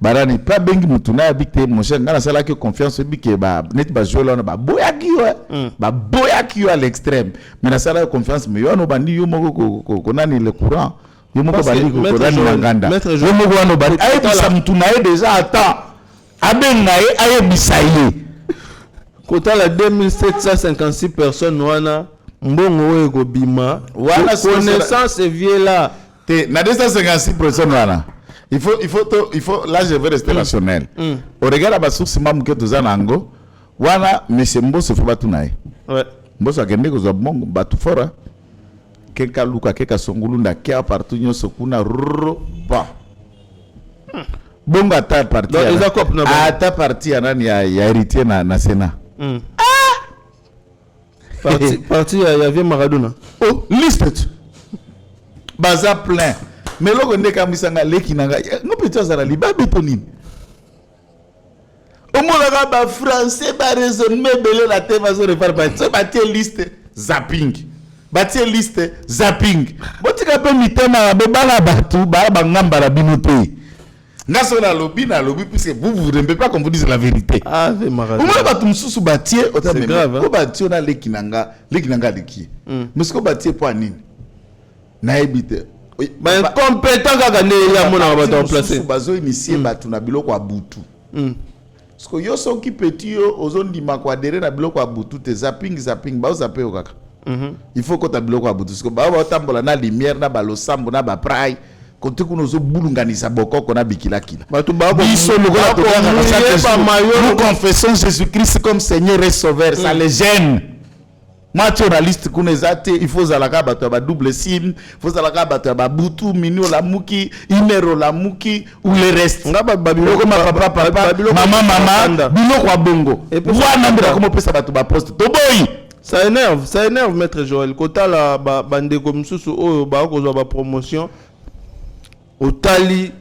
barani pas bengi mutuna habité mon cher. Ngana sala que confiance bike ba net bazo là ba boyaki ouais. Ba boyaki à l'extrême. Mais na sala confiance mais yo no bandi yo moko ko nani le courant. Yo moko bandi ko nani nganda. Yo moko no bandi. Aye bisa mutuna déjà attends. Abengaye aye bisaye. Kota la 2756 personnes wana mbongo eko bima wana connaissance vieux là te na 256 personnes wana il faut là je vais rester rationnel au regard la source même que tu zanango wana monsieur Mbosso faut batu nae ouais Mbosso akende ko zo bongo batu fora keka luka keka songulu nda kia partout nyoso kuna pa bongo ata parti ata parti nani ya héritier na Sénat. Parti il y avait Maradona. Oh, liste. Baza plein. Mais là on est comme ça leki nanga. No peut ça la liba betonine. Au moins là ba français ba raisonnement belé la tête va se refaire ba tie liste zapping. Ba tie liste zapping. Botika pe mitema ba bala batu ba ngamba la binote. Na lobby puisque vous ne voulez pas qu'on vous dise la vérité. Ah, c'est marrant. Vous m'avez tout sous bâtir, c'est grave. Vous bâtir on a l'ékinanga leki. Mais ce que bâtir pour nini? Na ebite. Mais compétent kaka ne ya mona ba ton placer. Bazo initier batu na biloko ya butu. Parce que yo so ki petit yo ozondi makwadere na biloko ya butu te zapping ba zappé o kaka. Il faut que ta biloko ya butu parce que ba tambola na lumière na ba losambo na ba prai. Quand nous confessons Jésus-Christ comme Seigneur et Sauveur, ça les gêne. Moi, journaliste, il faut que double sim, il faut que butu, minio la muki, imero la muki, ou le reste. Maman, bilo bongo. Et pour ça énerve, maître Joël. Kota la bande comme sous ba promotion. Otali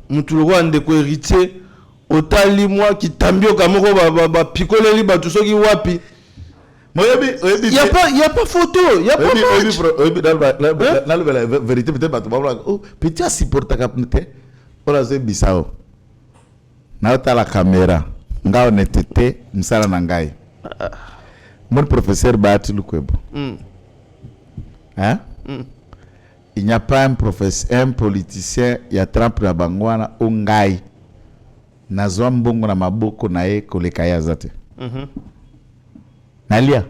mutuloko andeko héritier otali moi qui tambio kamoko ba pikoleli ba tout soki wapi il y a pas photo il y a pas la vérité peut-être ba oh petit supporta kapnete ola ze bisao na la caméra nga honnêteté msala na ngai mon professeur Bahati Lukwebo hein il n'y a pas un professeur, un politicien, il y a Trump na bangwana ongai na zwambongo na maboko na e koleka ya zate. Nalia.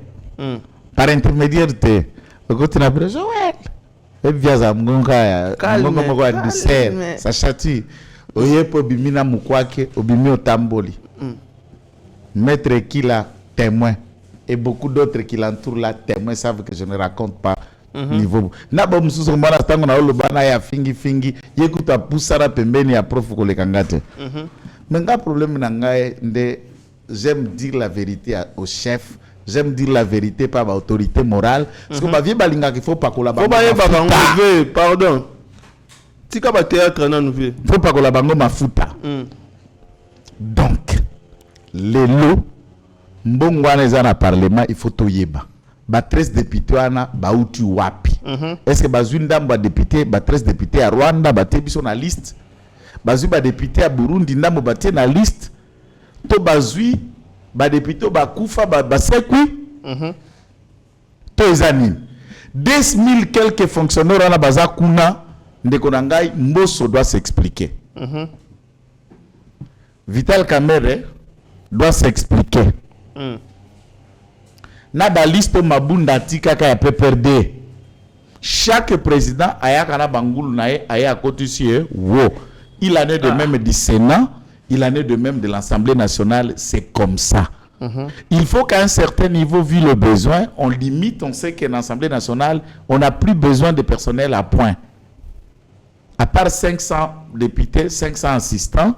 Par intermédiaire te okoti na prejo ouais. E viaza mgonga ya mgongo moko ya dessert, ça chati. Oyepo bimina mukwake, obimi otamboli. Maître Kila témoin et beaucoup d'autres qui l'entourent là témoins savent que je ne raconte pas. Niveau na ba mususu mbana tango na olobana ya fingi yekuta pusara pembeni ya prof koleka ngate mais nga problème na ngai nde j'aime dire la vérité au chef, j'aime dire la vérité par l'autorité morale parce que ba vie balinga qu'il faut pas collaborer faut pas bango pardon tika ba théâtre na nouveau faut pas collaborer mafuta donc les lots mbongwana za na parlement il faut toyeba ba 13 députés wana ba uti wapi est-ce que bazwinda ba député ba 13 députés à Rwanda ba tebiso na liste bazwi ba député à Burundi ndambo ba tie na liste to bazwi ba député ba kufa ba sekwi to ezani 10 000 quelques fonctionnaires wana baza kuna ndeko na ngai Mbosso doit s'expliquer Vital Kamerhe doit s'expliquer na ba liste mabunda tika ka ya PPRD chaque président ayaka na bangulu nae aya kotisie wo il en est de même du Sénat, il en est de même de l'Assemblée nationale, c'est comme ça. Il faut qu'à un certain niveau, vu le besoin, on limite, on sait qu'en Assemblée nationale, on n'a plus besoin de personnel à point. À part 500 députés, 500 assistants,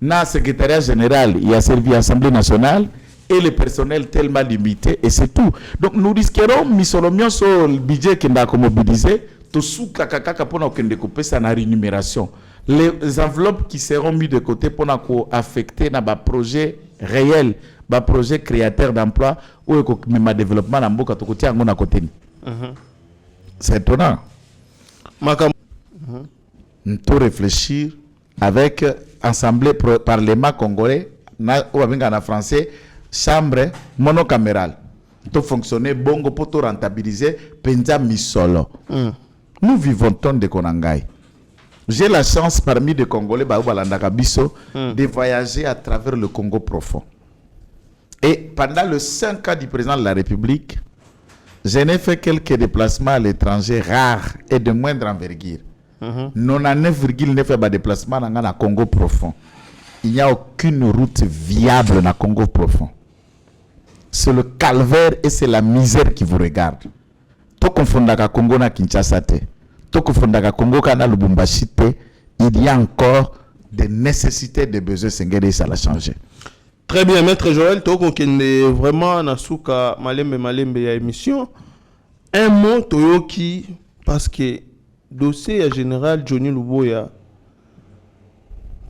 dans le secrétariat général, il y a servi l'Assemblée nationale, et le personnel tellement limité, et c'est tout. Donc nous risquerons, misolomion sur le budget qui n'a mobilisé, tout sous kakaka pour nous couper ça na rémunération. Les enveloppes qui seront mises de côté pour nous affecter dans des projets réels, des projets créateurs d'emplois ou même développement dans le côté à côté. C'est étonnant. Nous devons réfléchir avec Assemblée Parlement congolais, ou en français, chambre monocamérale. Tout fonctionner bongo pour tout rentabiliser penza misolo. Nous vivons tant de Konangai. J'ai la chance parmi les Congolais de voyager à travers le Congo profond. Et pendant les 5 ans du président de la République, je n'ai fait quelques déplacements à l'étranger rares et de moindre envergure. 99,9 de déplacements dans le Congo profond. Il n'y a aucune route viable dans le Congo profond. C'est le calvaire et c'est la misère qui vous regarde. To confondaka Congo na Kinshasa te. To confondaka Congo kana Lubumbashi te. Il y a encore des nécessités, des besoins. Sengede, ça l'a changé. Très bien, Maître Joël, Toko Kende vraiment Nasuka Malembe ya émission. Un mot Toyoki parce que dossier général Johnny Luboya,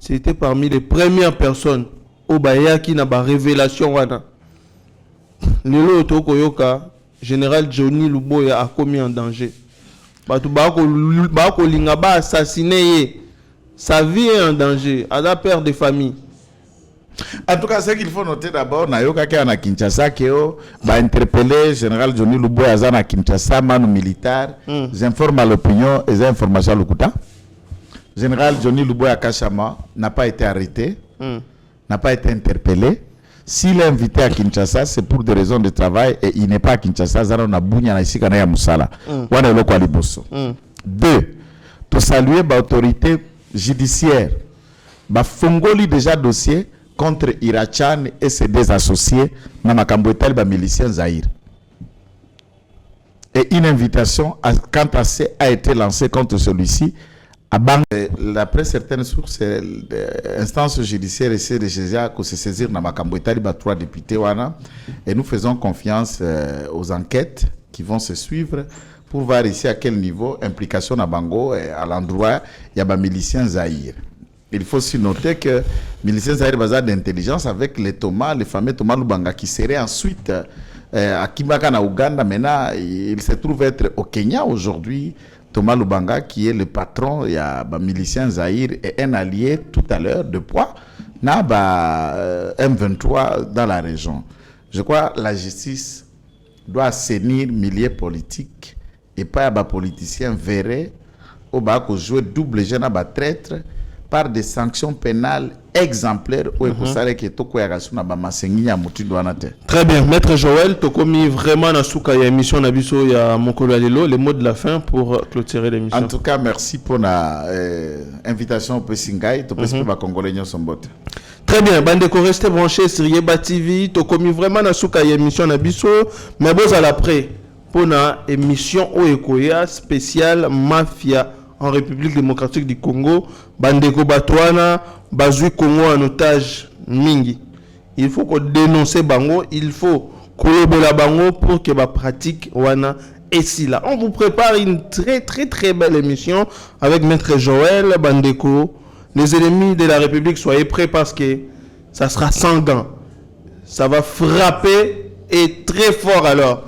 c'était parmi les premières personnes au Baya qui n'a pas révélation wana. Lelo Toko Yoka, général Johnny Luboya a commis en danger. Batu bako linga ba assassiné, sa vie est en danger, à la perte de famille. En tout cas, ce qu'il faut noter d'abord, Nayoka qui est à Kinshasa, qui a interpellé le général Johnny Luboya à Kinshasa, manu militaire, j'informe à l'opinion et les informations à l'Okuta. Le général Johnny Luboya Kachama n'a pas été arrêté, n'a pas été interpellé. S'il est invité à Kinshasa, c'est pour des raisons de travail et il n'est pas à Kinshasa, on a Bounya ici quand il Moussala. Wana loko aliboso. 2. To saluer l'autorité judiciaire. Ba fongoli déjà dossier contre Irachan et ses deux associés dans Makamboetal ba milicien Zahir. Et une invitation quant à ce a été lancée contre celui-ci. D'après certaines sources, l'instance judiciaire essaie de se saisir dans Makamboetal ba 3 députés wana et nous faisons confiance aux enquêtes qui vont se suivre pour voir ici à quel niveau implication à Bango à l'endroit il y a ba milicien Zahir. Il faut aussi noter que milicien Zahir bazar d'intelligence avec les Thomas, les fameux Thomas Lubanga qui seraient ensuite à Kimaka na Ouganda. Maintenant, il se trouve être au Kenya aujourd'hui. Thomas Lubanga qui est le patron, il y a milicien Zahir et un allié tout à l'heure de poids, na M23 dans la région. Je crois que la justice doit assainir milieu politique et pas à politiciens verrés au bas jouer double jeu à traître par des sanctions pénales exemplaires ou Très bien, Maître Joël, tu as commis vraiment dans la émission Nabiso, il y a Mokolo Alelo, les mots de la fin pour clôturer l'émission. En tout cas, merci pour l'invitation au Pessingaï, tu peux expliquer Congolais son bot. Très bien, Bandeko, restez branchés sur Yeba TV, tu as commis vraiment dans la émission Nabiso, mais bon, à l'après, pour la émission Oekoya spéciale Mafia en République démocratique du Congo, Bandeko Batouana, Bazui Congo en otage mingi. Il faut qu'on dénonce Bango, il faut collaborer Bango pour que la pratique wana ici là. On vous prépare une très belle émission avec Maître Joël Bandeko. Les ennemis de la République, soyez prêts parce que ça sera sans gants. Ça va frapper et très fort alors.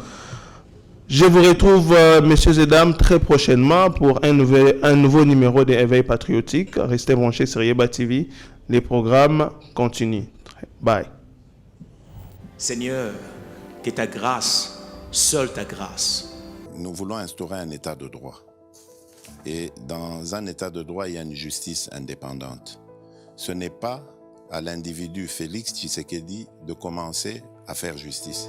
Je vous retrouve, messieurs et dames, très prochainement pour un nouveau numéro de Éveil Patriotique. Restez branchés sur Yeba TV. Les programmes continuent. Bye. Seigneur, que ta grâce, seule ta grâce. Nous voulons instaurer un état de droit. Et dans un état de droit, il y a une justice indépendante. Ce n'est pas à l'individu Félix Tshisekedi de commencer à faire justice.